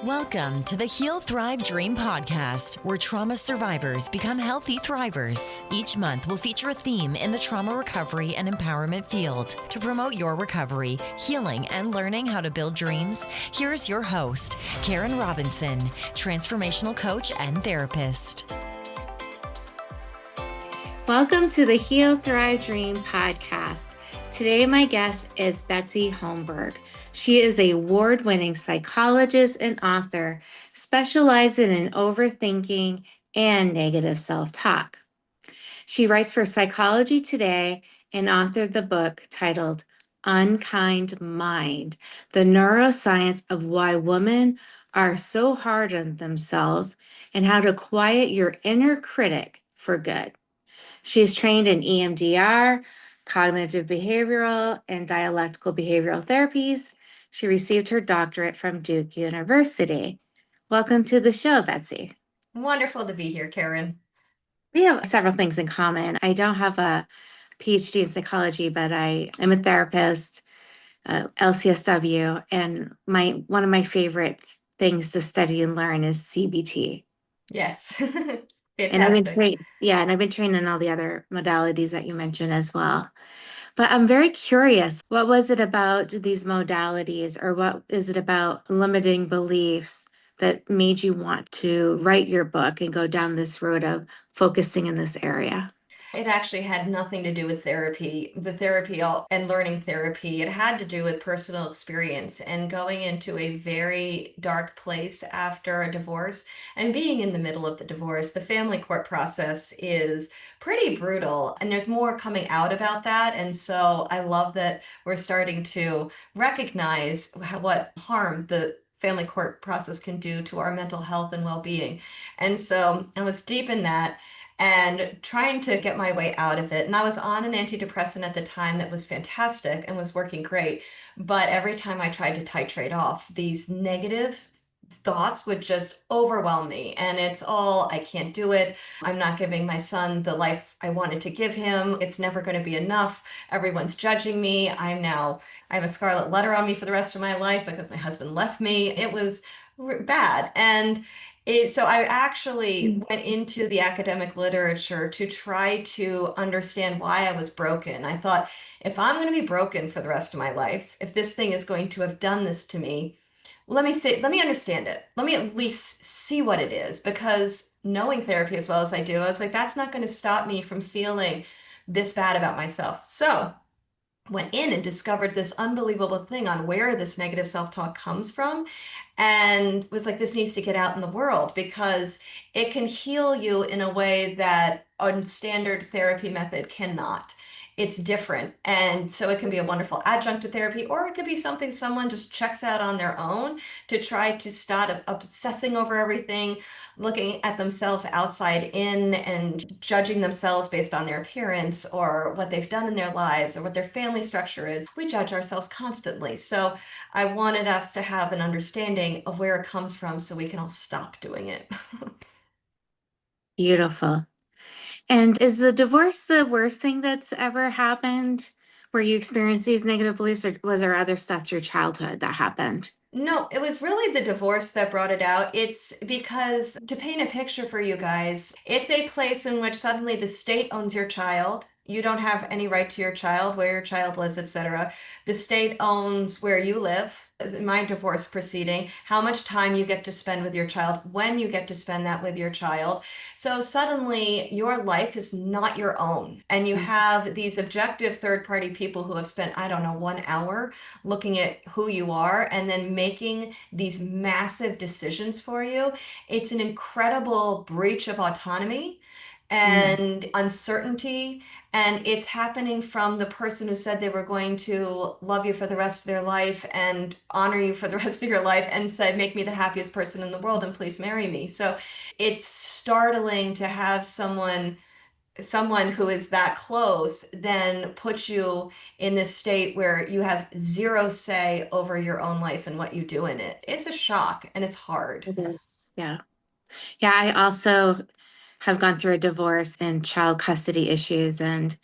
Welcome to the Heal, Thrive, Dream podcast, where trauma survivors become healthy thrivers. Each month, we'll feature a theme in the trauma recovery and empowerment field. To promote your recovery, healing, and learning how to build dreams, here's your host, Karen Robinson, transformational coach and therapist. Welcome to the Heal, Thrive, Dream podcast. Today, my guest is Betsy Holmberg. She is an award-winning psychologist and author specializing in overthinking and negative self-talk. She writes for Psychology Today and authored the book titled Unkind Mind, the Neuroscience of Why Women Are So Hard on Themselves and How to Quiet Your Inner Critic for Good. She is trained in EMDR, cognitive behavioral, and dialectical behavioral therapies. She received her doctorate from Duke University. Welcome to the show, Betsy. Wonderful to be here, Karen. We have several things in common. I don't have a PhD in psychology, but I am a therapist, LCSW, and one of my favorite things to study and learn is CBT. Yes. And I've been trained in all the other modalities that you mentioned as well. But I'm very curious, what was it about these modalities, or what is it about limiting beliefs that made you want to write your book and go down this road of focusing in this area? It actually had nothing to do with therapy, and learning therapy. It had to do with personal experience and going into a very dark place after a divorce and being in the middle of the divorce. The family court process is pretty brutal, and there's more coming out about that. And so I love that we're starting to recognize what harm the family court process can do to our mental health and well-being. And so I was deep in that and trying to get my way out of it. And I was on an antidepressant at the time that was fantastic and was working great. But every time I tried to titrate off, these negative thoughts would just overwhelm me. And it's all, I can't do it. I'm not giving my son the life I wanted to give him. It's never going to be enough. Everyone's judging me. I have a scarlet letter on me for the rest of my life because my husband left me. It was bad. And so I actually went into the academic literature to try to understand why I was broken. I thought, if I'm going to be broken for the rest of my life, if this thing is going to have done this to me, let me understand it. Let me at least see what it is, because knowing therapy as well as I do, I was like, that's not going to stop me from feeling this bad about myself. So went in and discovered this unbelievable thing on where this negative self-talk comes from, and was like, this needs to get out in the world because it can heal you in a way that a standard therapy method cannot. It's different. And so it can be a wonderful adjunct to therapy, or it could be something someone just checks out on their own to try to stop obsessing over everything, looking at themselves outside in and judging themselves based on their appearance or what they've done in their lives or what their family structure is. We judge ourselves constantly. So I wanted us to have an understanding of where it comes from so we can all stop doing it. Beautiful. And is the divorce the worst thing that's ever happened where you experienced these negative beliefs, or was there other stuff through childhood that happened? No, it was really the divorce that brought it out. It's because, to paint a picture for you guys, it's a place in which suddenly the state owns your child. You don't have any right to your child, where your child lives, etc. The state owns where you live. As in my divorce proceeding, how much time you get to spend with your child, when you get to spend that with your child. So suddenly your life is not your own. And you have these objective third-party people who have spent, I don't know, 1 hour looking at who you are and then making these massive decisions for you. It's an incredible breach of autonomy and uncertainty. And it's happening from the person who said they were going to love you for the rest of their life and honor you for the rest of your life and said, make me the happiest person in the world and please marry me. So it's startling to have someone who is that close then put you in this state where you have zero say over your own life and what you do in it. It's a shock and it's hard. It is. Yeah. Yeah, I also have gone through a divorce and child custody issues, and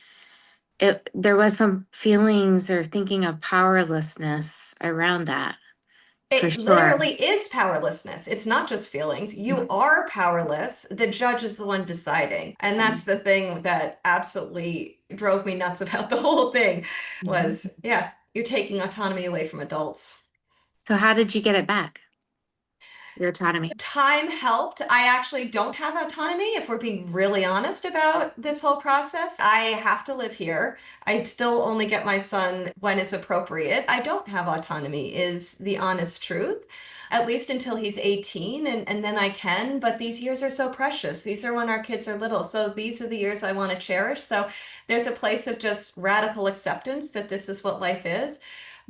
there was some feelings or thinking of powerlessness around that. for It sure. literally is powerlessness. It's not just feelings. You are powerless. The judge is the one deciding. And that's the thing that absolutely drove me nuts about the whole thing Mhm. was, yeah, you're taking autonomy away from adults. So how did you get it back, your autonomy? Time helped. I actually don't have autonomy, if we're being really honest about this whole process. I have to live here. I still only get my son when it's appropriate. I don't have autonomy, is the honest truth, at least until he's 18, and then I can. But these years are so precious. These are when our kids are little. So these are the years I want to cherish. So there's a place of just radical acceptance that this is what life is.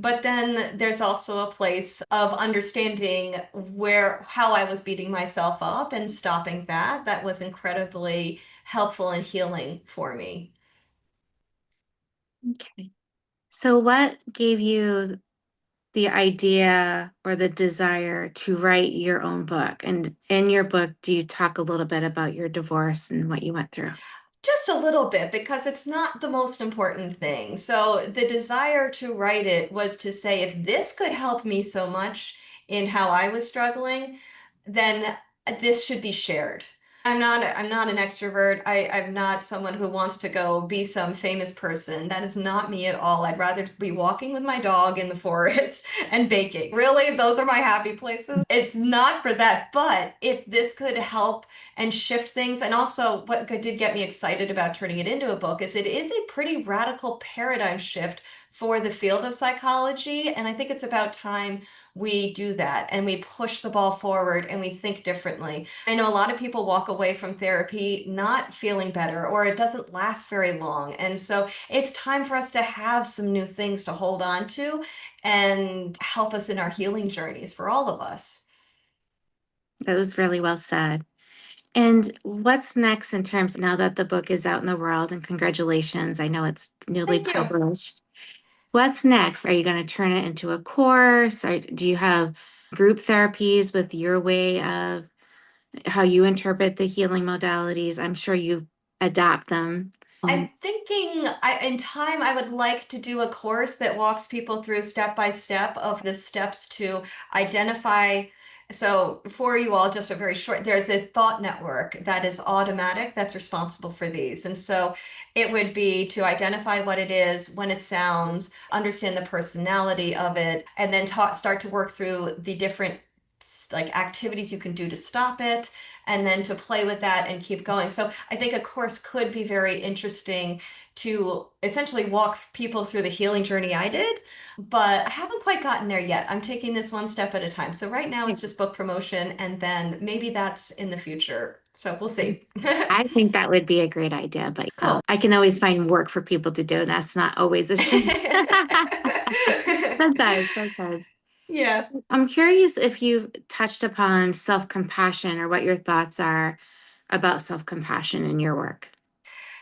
But then there's also a place of understanding how I was beating myself up and stopping that. That was incredibly helpful and healing for me. Okay. So what gave you the idea or the desire to write your own book? And in your book, do you talk a little bit about your divorce and what you went through? Just a little bit, because it's not the most important thing. So the desire to write it was to say, if this could help me so much in how I was struggling, then this should be shared. I'm not an extrovert. I'm not someone who wants to go be some famous person. That is not me at all. I'd rather be walking with my dog in the forest and baking. Really, those are my happy places. It's not for that. But if this could help and shift things, and also what did get me excited about turning it into a book is it is a pretty radical paradigm shift for the field of psychology. And I think it's about time we do that and we push the ball forward and we think differently. I know a lot of people walk away from therapy not feeling better, or it doesn't last very long. And so it's time for us to have some new things to hold on to and help us in our healing journeys for all of us. That was really well said. And what's next in terms now that the book is out in the world, and congratulations, I know it's newly Thank you. published. What's next? Are you going to turn it into a course? Or do you have group therapies with your way of how you interpret the healing modalities? I'm sure you adapt them. I'm thinking in time, I would like to do a course that walks people through step by step of the steps to identify. So, for you all, just a very short, there's a thought network that is automatic that's responsible for these. And so it would be to identify what it is, when it sounds, understand the personality of it, and then start to work through the different like activities you can do to stop it, and then to play with that and keep going. So I think a course could be very interesting to essentially walk people through the healing journey I did, but I haven't quite gotten there yet. I'm taking this one step at a time. So right now it's just book promotion, and then maybe that's in the future. So we'll see. I think that would be a great idea, but Cool. I can always find work for people to do. That's not always a strength. Sometimes. Yeah. I'm curious if you've touched upon self-compassion or what your thoughts are about self-compassion in your work.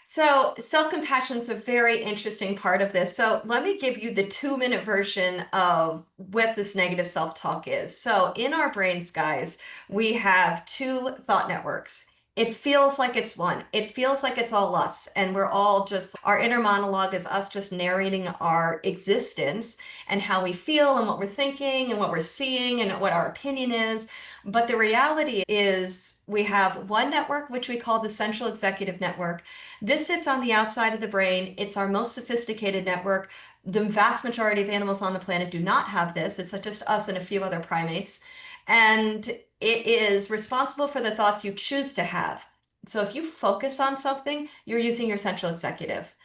So, self-compassion is a very interesting part of this. So, let me give you the 2-minute version of what this negative self-talk is. So, in our brains, guys, we have two thought networks. It feels like it's one. It feels like it's all us. And we're all just, our inner monologue is us just narrating our existence and how we feel and what we're thinking and what we're seeing and what our opinion is. But the reality is, we have one network, which we call the central executive network. This sits on the outside of the brain. It's our most sophisticated network. The vast majority of animals on the planet do not have this. It's just us and a few other primates. And it is responsible for the thoughts you choose to have. So if you focus on something, you're using your central executive.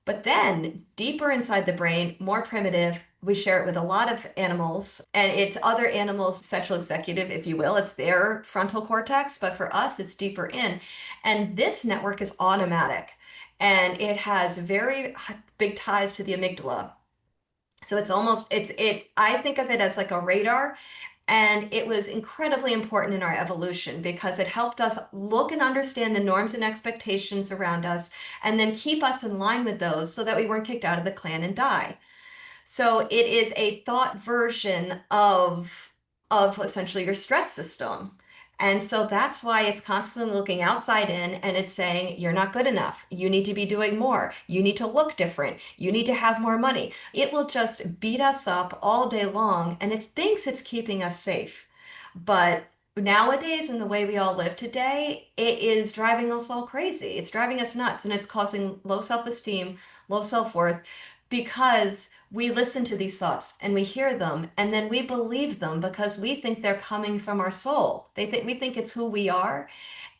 But then deeper inside the brain, more primitive, we share it with a lot of animals, and it's other animals' central executive, if you will. It's their frontal cortex, but for us, it's deeper in. And this network is automatic, and it has very big ties to the amygdala. So I think of it as like a radar, and it was incredibly important in our evolution because it helped us look and understand the norms and expectations around us, and then keep us in line with those so that we weren't kicked out of the clan and die. So it is a thought version of essentially your stress system. And so that's why it's constantly looking outside in and it's saying, you're not good enough. You need to be doing more. You need to look different. You need to have more money. It will just beat us up all day long and it thinks it's keeping us safe. But nowadays, in the way we all live today, it is driving us all crazy. It's driving us nuts and it's causing low self-esteem, low self-worth because we listen to these thoughts and we hear them and then we believe them because we think they're coming from our soul. We think it's who we are.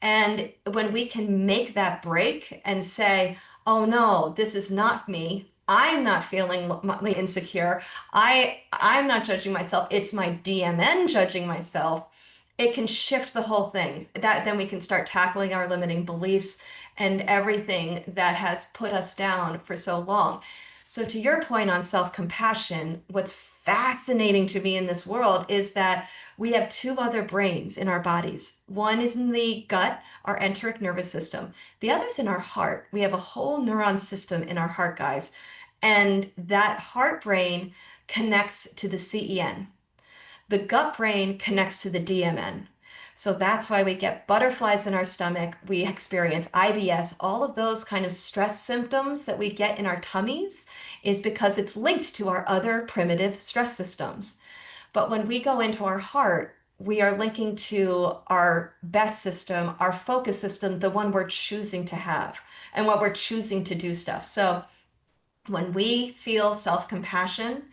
And when we can make that break and say, "Oh no, this is not me. I'm not feeling insecure. I'm not judging myself. It's my DMN judging myself." It can shift the whole thing. That then we can start tackling our limiting beliefs and everything that has put us down for so long. So to your point on self-compassion, what's fascinating to me in this world is that we have two other brains in our bodies. One is in the gut, our enteric nervous system. The other's in our heart. We have a whole neuron system in our heart, guys. And that heart brain connects to the CEN. The gut brain connects to the DMN. So that's why we get butterflies in our stomach. We experience IBS. All of those kind of stress symptoms that we get in our tummies is because it's linked to our other primitive stress systems. But when we go into our heart, we are linking to our best system, our focus system, the one we're choosing to have and what we're choosing to do stuff. So when we feel self-compassion,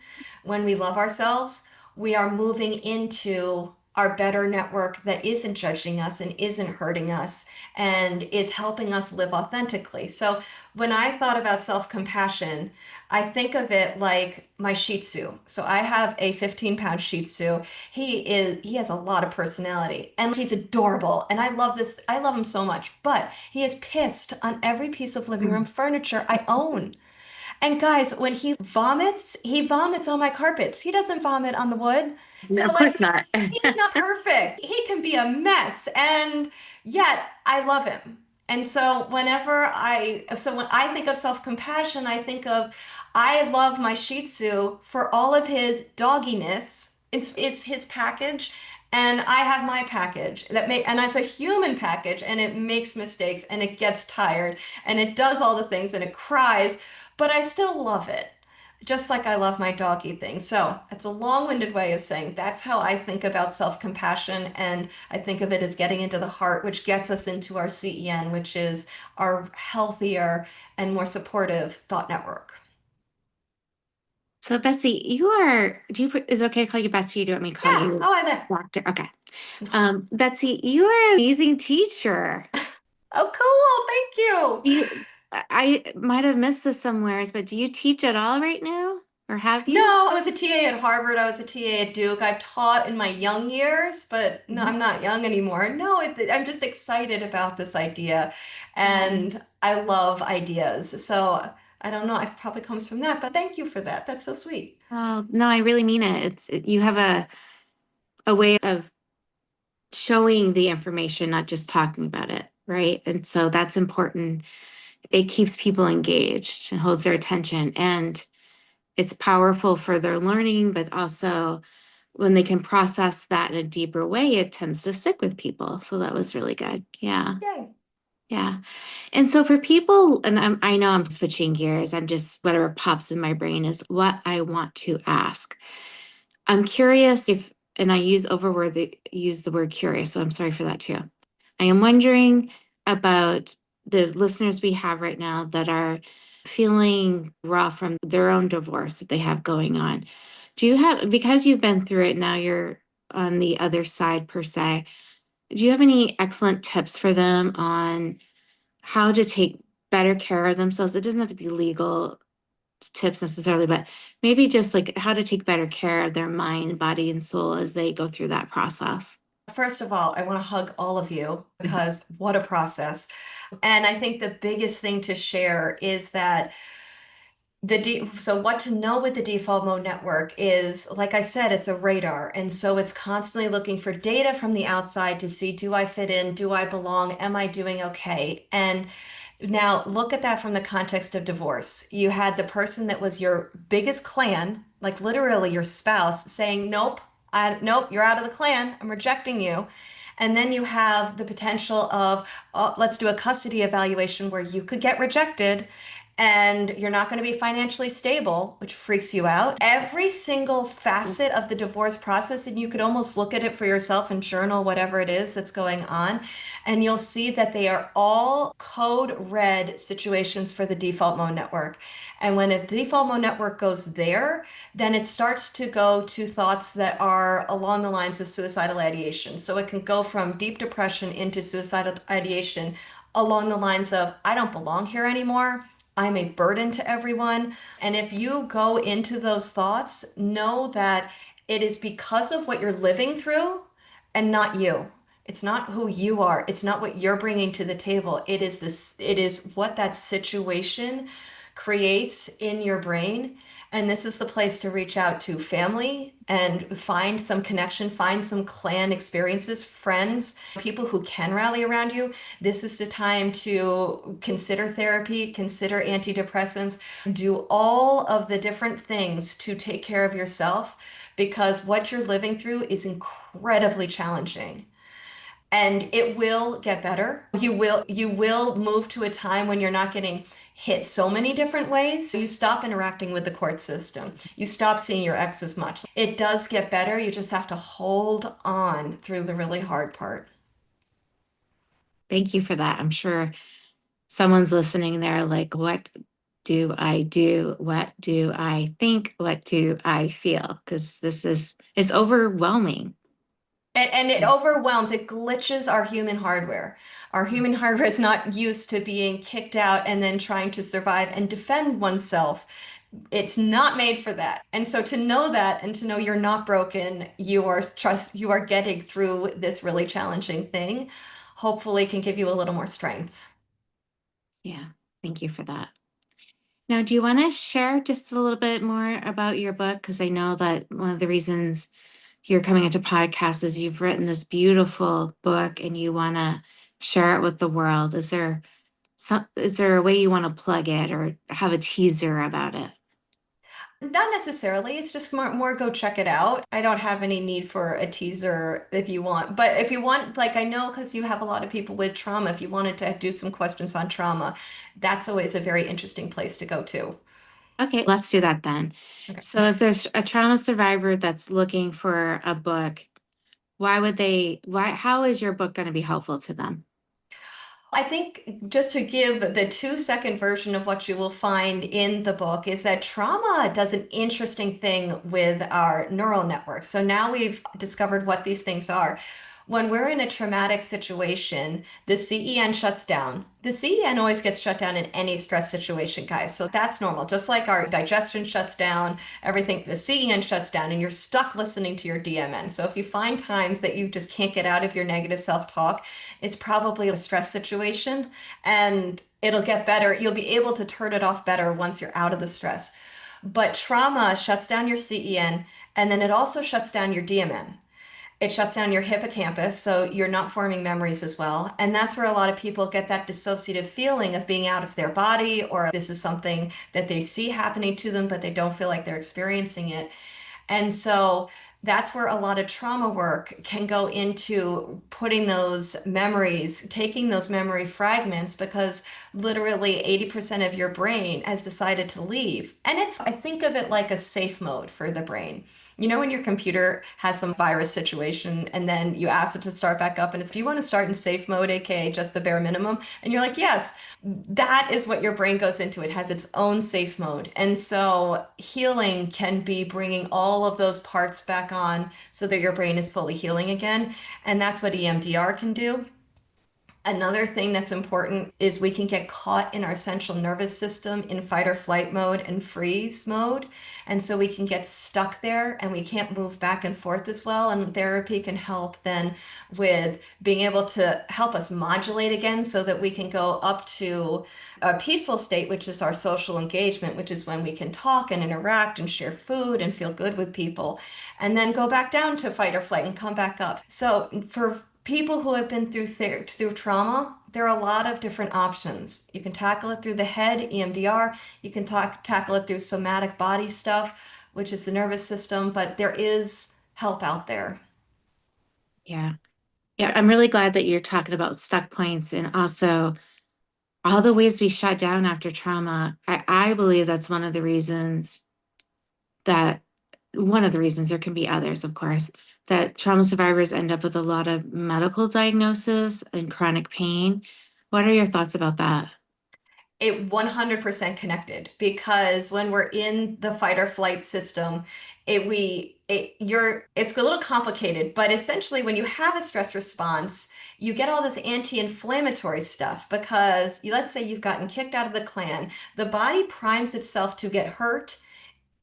when we love ourselves, we are moving into our better network that isn't judging us and isn't hurting us and is helping us live authentically. So when I thought about self-compassion, I think of it like my Shih Tzu. So I have a 15-pound Shih Tzu. He has a lot of personality and he's adorable. And I love this. I love him so much, but he is pissed on every piece of living room furniture I own. And guys, when he vomits on my carpets. He doesn't vomit on the wood. No, So of like course not. he's not perfect. He can be a mess. And yet I love him. And so when I think of self-compassion, I think of I love my Shih Tzu for all of his dogginess. It's his package. And I have my package and it's a human package and it makes mistakes and it gets tired and it does all the things and it cries, but I still love it, just like I love my doggy thing. So it's a long-winded way of saying that's how I think about self-compassion. And I think of it as getting into the heart, which gets us into our CEN, which is our healthier and more supportive thought network. So, Betsy, is it okay to call you Betsy? Or do you want me to call Yeah. you Oh, I there. doctor? Okay. Betsy, you are an amazing teacher. Oh, cool. Thank you. I might have missed this somewheres, but do you teach at all right now? Or have you? No, I was a TA at Harvard. I was a TA at Duke. I've taught in my young years, but no, Mhm. I'm not young anymore. No, I'm just excited about this idea, Yeah. and I love ideas. So I don't know. It probably comes from that, but thank you for that. That's so sweet. Oh, no, I really mean it. You have a way of showing the information, not just talking about it, right? And so that's important. It keeps people engaged and holds their attention. And it's powerful for their learning, but also when they can process that in a deeper way, it tends to stick with people. So that was really good. Yeah. Yay. Yeah. And so for people, and I know I'm switching gears, I'm just whatever pops in my brain is what I want to ask. I'm curious if, and I use the word curious, so I'm sorry for that too. I am wondering about the listeners we have right now that are feeling raw from their own divorce that they have going on. Do you have, because you've been through it, now you're on the other side per se, do you have any excellent tips for them on how to take better care of themselves? It doesn't have to be legal tips necessarily, but maybe just like how to take better care of their mind, body, and soul as they go through that process. First of all, I want to hug all of you because what a process. And I think the biggest thing to share is that so what to know with the default mode network is, like I said, it's a radar. And so it's constantly looking for data from the outside to see, do I fit in? Do I belong? Am I doing okay? And now look at that from the context of divorce. You had the person that was your biggest clan, like literally your spouse, saying, nope, nope, you're out of the clan. I'm rejecting you. And then you have the potential of, let's do a custody evaluation where you could get rejected and you're not going to be financially stable, which freaks you out. Every single facet of the divorce process, and you could almost look at it for yourself and journal whatever it is that's going on, and you'll see that they are all code red situations for the default mode network. And when a default mode network goes there, then it starts to go to thoughts that are along the lines of suicidal ideation. So it can go from deep depression into suicidal ideation along the lines of, I don't belong here anymore. I'm a burden to everyone. And if you go into those thoughts, know that it is because of what you're living through and not you. It's not who you are. It's not what you're bringing to the table. It is what that situation creates in your brain. And this is the place to reach out to family and find some connection, find some clan experiences, friends, people who can rally around you. This is the time to consider therapy, consider antidepressants, do all of the different things to take care of yourself because what you're living through is incredibly challenging and it will get better. You will move to a time when you're not getting hit so many different ways. You stop interacting with the court system. You stop seeing your ex as much. It does get better. You just have to hold on through the really hard part. Thank you for that. I'm sure someone's listening there like, what do I do? What do I think? What do I feel? Because it's overwhelming. And it overwhelms, it glitches our human hardware. Our human hardware is not used to being kicked out and then trying to survive and defend oneself. It's not made for that. And so to know that and to know you're not broken, you are getting through this really challenging thing, hopefully can give you a little more strength. Yeah. Thank you for that. Now, do you want to share just a little bit more about your book? Because I know that one of the reasons you're coming into podcasts is you've written this beautiful book and you want to share it with the world. Is there a way you want to plug it or have a teaser about it? Not necessarily. It's just more go check it out. I don't have any need for a teaser if you want. But if you want, like I know because you have a lot of people with trauma, if you wanted to do some questions on trauma, that's always a very interesting place to go to. Okay, let's do that then. Okay. So if there's a trauma survivor that's looking for a book, how is your book going to be helpful to them? I think just to give the 2-second version of what you will find in the book is that trauma does an interesting thing with our neural networks. So now we've discovered what these things are. When we're in a traumatic situation, the CEN shuts down. The CEN always gets shut down in any stress situation, guys. So that's normal. Just like our digestion shuts down, everything, the CEN shuts down, and you're stuck listening to your DMN. So if you find times that you just can't get out of your negative self-talk, it's probably a stress situation and it'll get better. You'll be able to turn it off better once you're out of the stress. But trauma shuts down your CEN and then it also shuts down your DMN. It shuts down your hippocampus, so you're not forming memories as well. And that's where a lot of people get that dissociative feeling of being out of their body, or this is something that they see happening to them, but they don't feel like they're experiencing it. And so that's where a lot of trauma work can go into putting those memories, taking those memory fragments, because literally 80% of your brain has decided to leave. And I think of it like a safe mode for the brain. You know, when your computer has some virus situation and then you ask it to start back up and do you want to start in safe mode, aka just the bare minimum? And you're like, yes, that is what your brain goes into. It has its own safe mode. And so healing can be bringing all of those parts back on so that your brain is fully healing again. And that's what EMDR can do. Another thing that's important is we can get caught in our central nervous system in fight or flight mode and freeze mode. And so we can get stuck there and we can't move back and forth as well. And therapy can help then with being able to help us modulate again so that we can go up to a peaceful state, which is our social engagement, which is when we can talk and interact and share food and feel good with people, and then go back down to fight or flight and come back up. So for people who have been through trauma, there are a lot of different options. You can tackle it through the head, EMDR. You can tackle it through somatic body stuff, which is the nervous system, but there is help out there. Yeah. Yeah, I'm really glad that you're talking about stuck points and also all the ways we shut down after trauma. I believe that's that one of the reasons, there can be others, of course, that trauma survivors end up with a lot of medical diagnosis and chronic pain. What are your thoughts about that? It 100% connected, because when we're in the fight or flight system, it's a little complicated, but essentially when you have a stress response, you get all this anti-inflammatory stuff because let's say you've gotten kicked out of the clan, the body primes itself to get hurt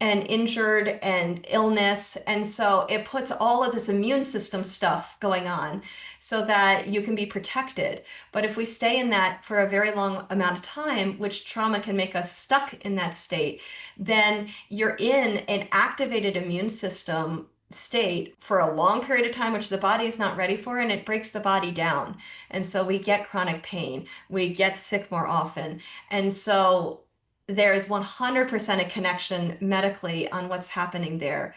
and injured and illness. And so it puts all of this immune system stuff going on so that you can be protected. But if we stay in that for a very long amount of time, which trauma can make us stuck in that state, then you're in an activated immune system state for a long period of time, which the body is not ready for, and it breaks the body down. And so we get chronic pain, we get sick more often. And so there is 100% a connection medically on what's happening there.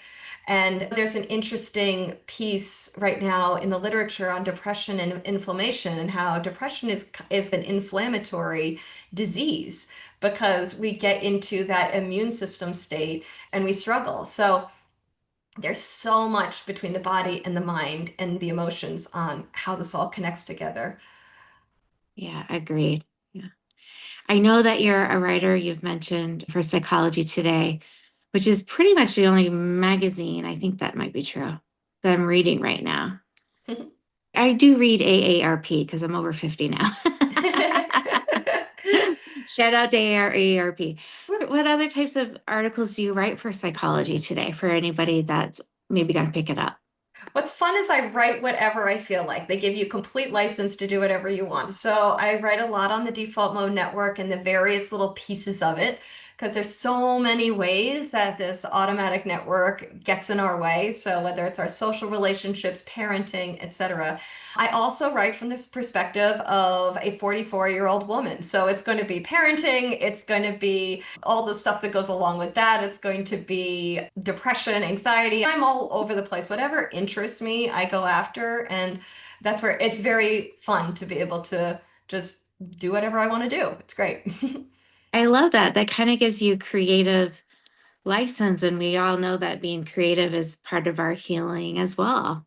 And there's an interesting piece right now in the literature on depression and inflammation, and how depression is an inflammatory disease because we get into that immune system state and we struggle. So there's so much between the body and the mind and the emotions on how this all connects together. Yeah, agreed. Yeah. I know that you're a writer, you've mentioned, for Psychology Today, which is pretty much the only magazine, I think that might be true, that I'm reading right now. I do read AARP because I'm over 50 now. Shout out to AARP. What other types of articles do you write for Psychology Today for anybody that's maybe going to pick it up? What's fun is I write whatever I feel like. They give you complete license to do whatever you want. So I write a lot on the default mode network and the various little pieces of it, because there's so many ways that this automatic network gets in our way. So whether it's our social relationships, parenting, etc. I also write from this perspective of a 44-year-old woman. So it's going to be parenting, it's going to be all the stuff that goes along with that. It's going to be depression, anxiety. I'm all over the place. Whatever interests me, I go after. And that's where it's very fun to be able to just do whatever I want to do. It's great. I love that. That kind of gives you creative license. And we all know that being creative is part of our healing as well.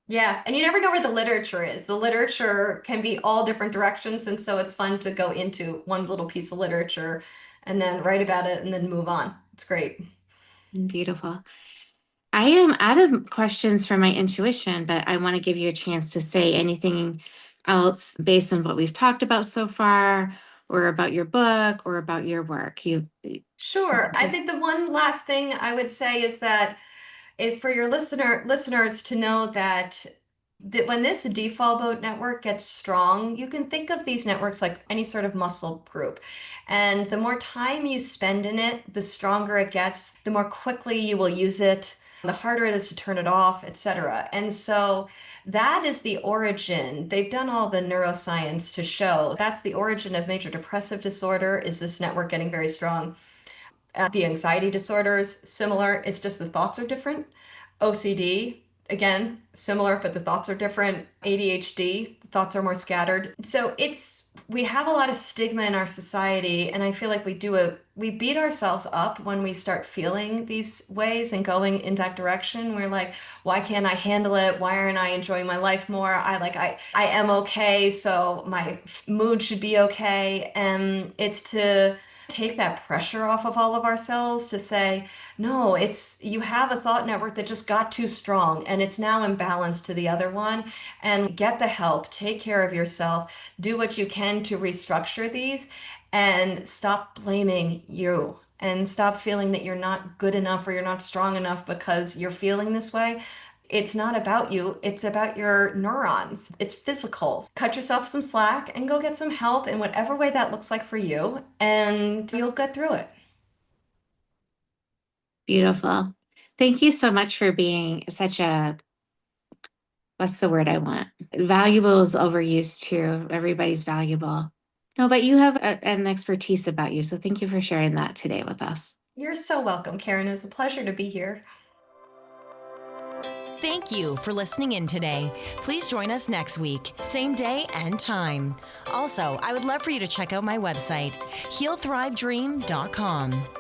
Yeah, and you never know where the literature is. The literature can be all different directions, and so it's fun to go into one little piece of literature and then write about it and then move on. It's great. Beautiful. I am out of questions for my intuition, but I want to give you a chance to say anything else based on what we've talked about so far, or about your book, or about your work. Sure. I think the one last thing I would say is for your listeners to know that when this default mode network gets strong, you can think of these networks like any sort of muscle group. And the more time you spend in it, the stronger it gets, the more quickly you will use it, the harder it is to turn it off, etc. And so that is the origin. They've done all the neuroscience to show that's the origin of major depressive disorder, is this network getting very strong. The anxiety disorders, similar, it's just the thoughts are different. OCD, again, similar, but the thoughts are different. ADHD, thoughts are more scattered. So we have a lot of stigma in our society, and I feel like we beat ourselves up when we start feeling these ways and going in that direction. We're like, why can't I handle it? Why aren't I enjoying my life more? I am okay, so my mood should be okay. And it's to take that pressure off of all of ourselves to say, no, you have a thought network that just got too strong and it's now imbalanced to the other one. And get the help, take care of yourself, do what you can to restructure these, and stop blaming you and stop feeling that you're not good enough or you're not strong enough because you're feeling this way. It's not about you, it's about your neurons. It's physical. Cut yourself some slack and go get some help in whatever way that looks like for you, and you'll get through it. Beautiful. Thank you so much for being what's the word I want? Valuable is overused too. Everybody's valuable. No, but you have an expertise about you. So thank you for sharing that today with us. You're so welcome, Karen. It was a pleasure to be here. Thank you for listening in today. Please join us next week, same day and time. Also, I would love for you to check out my website, healthrivedream.com.